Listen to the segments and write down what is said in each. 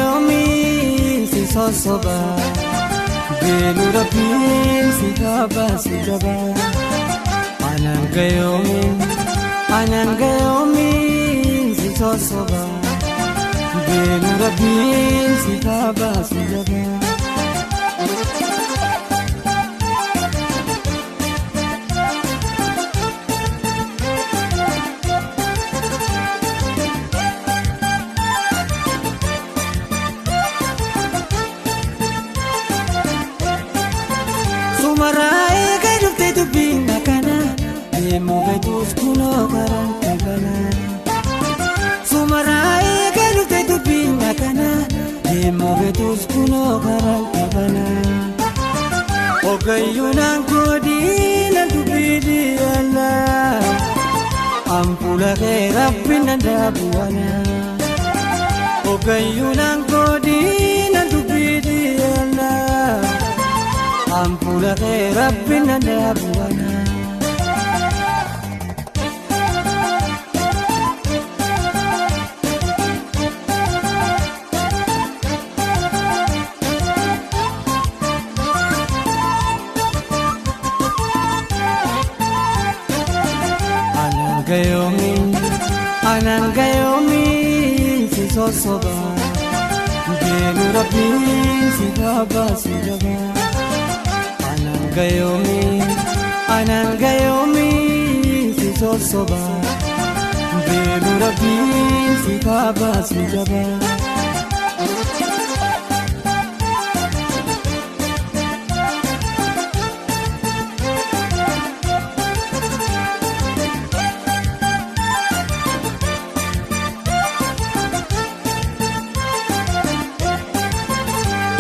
anangayomin si sosoba Belu rabin si kaba si jaba anangayomin si sosoba Belu rabin si kaba si jaba Sumarai kadufte dubinda kana demo betus kuno karante kana Sumarai kadufte dubinda kana demo betus kuno karante kana Ogayunan kodina dubidi Allah Ampula ke rabbina dabuana Ogayunan kodina dubidi Allah Ampula ke rabbina dabuana anangayomin si sosoba Belu rabin si kaba si jaba anangayomin si sosoba Belu rabin si kaba si jaba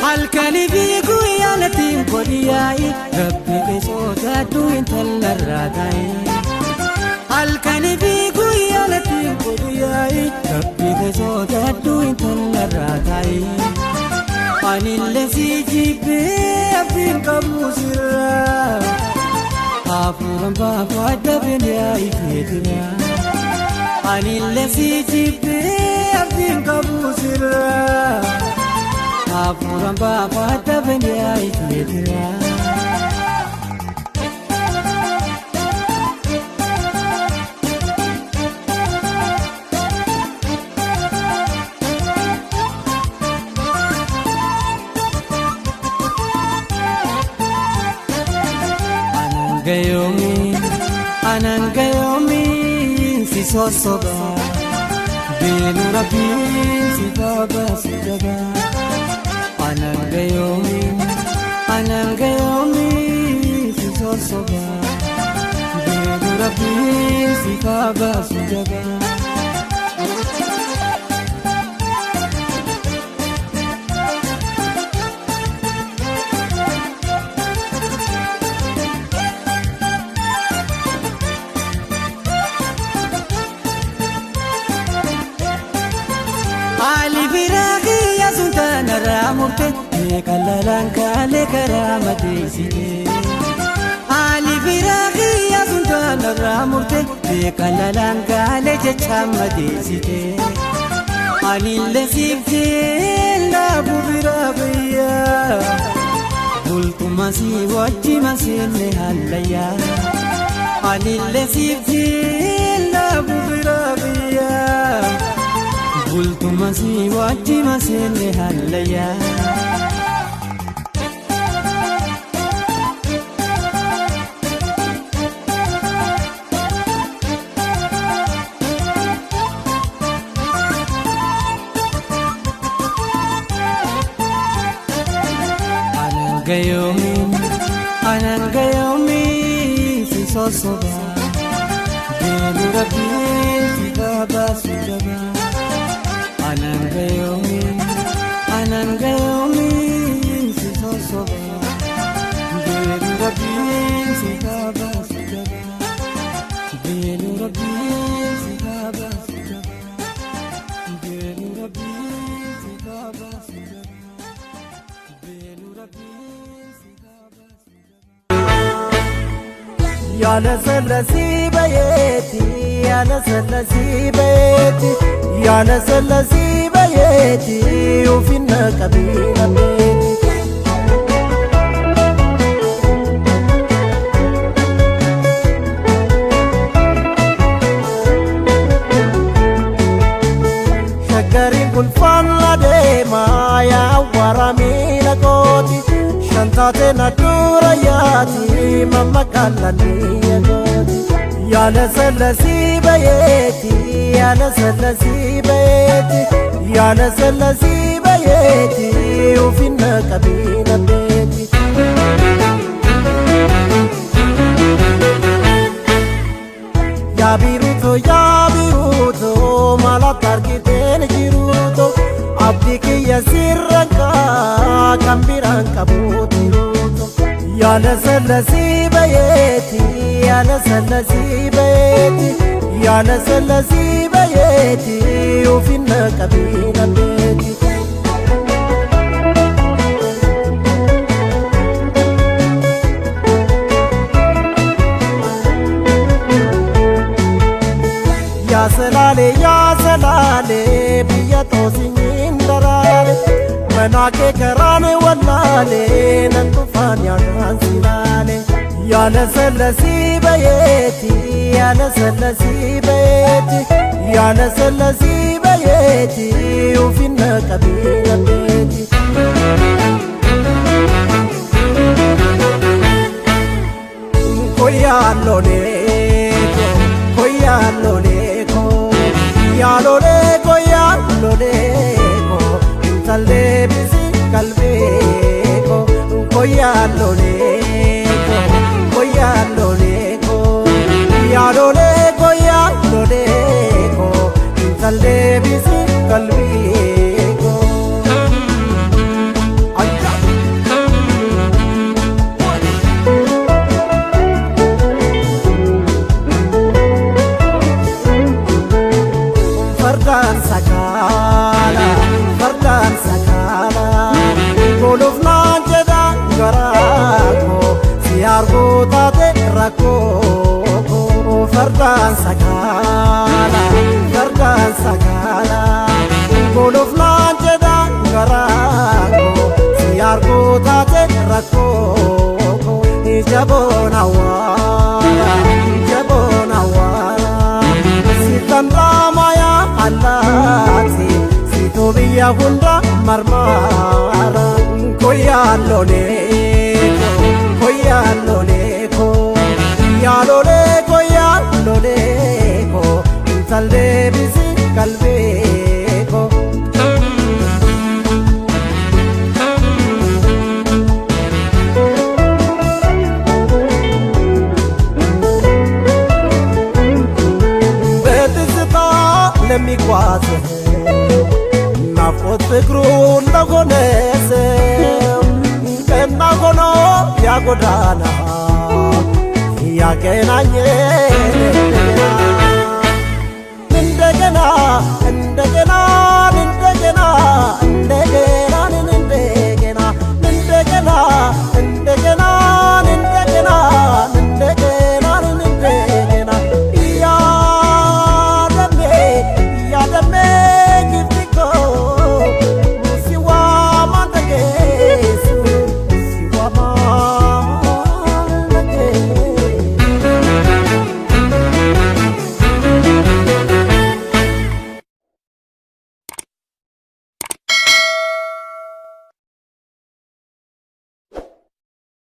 Halkani bigu yalatin kodiyai Rabbi kesoota duin tallarratai Halkani bigu yalatin kodiyai Rabbi kesoota duin tallarratai Anille si jibbe abdin qabu sirra Hafuran baba dabin yaai fetira Anille si jibbe abdin qabu sirra Hafuran baba dabin yaai fetira anangayomin si sosoba Belu rabin si kaba si jaba anangayomin si sosoba Belu rabin si kaba si jaba Ali biragi ya sultana ramurte Kalalan kale karamati sile Ali biragi ya sultana ramurte Kalalan kale jachamati sile Anille sifte la bubirabiya Bultuma si wajji masine halaya Anille sifte la bubirabiya Bultuma si wajji masine halaya anangayomin si sosoba Belu rabin si kaba si jaba anangayomin si sosoba Belu rabin si kaba si jaba Belu rabin si kaba si jaba Belu rabin si kaba si jaba Belu rabin si kaba si jaba Ya la salasi bayeti ya la salasi bayeti ያለሰለሲ በየቲ ውፊነ ቀቢና ቤቲ ሸገሪን ጉልፋን ላዴማ ያዋራሚ ለቆቲ ሸንታቴን አዱረያቲ መመቃላኒ የጎቲ ያለሰለሲ በየቲ ያለሰለሲ በየቲ ያለሰለሲ በየቲ ውፊነ ቀቢና ቤቲ ያቢሩቶ ማላታርጊቴን ጅሩቶ አብዲክየ ሲረንቃ ከምቢራን ቀቡቲሩቶ ያለሰለሲ በየቲ ያለሰለሲ በየቲ ያለሰለሲ በየቲ ውፊነ ቀቢና ቤቲ ያሰላሌ ብየ ጦሲኝን ደራሬ መናቄ ከራን ወላሌ ነንጡፋን ያዳንሲላሌ ያለሰለሲ በየቲ ያለሰለሲ በየቲ ያለሰለሲ በየቲ ውፊነ ቀቢና ቤቲ ኮያሎሌ ኮያሎሌ ያሎሌኮ ያሎሌኮ እንተሌ ቢሲ ቀልቤኮ ኮያሎሌኮ ኮያሎሌኮ ያሎሌኮ ያሎሌኮ እንተሌ ቢሲ ቀልቤኮ Fardan sakala golofna jeda garako siargo tate rako fardan sakala golofna jeda garako siargo tate rako jabona wara sitan ramaya Allati sito biya hunda marmara koyaloleko yaloleko intalle bisi kalbeko ለሚጓዝ ናፍቆት ፍቅሩን ለሆነ ሰው ቀና ሆኖ ያጎዳና ያገናኘን እንደገና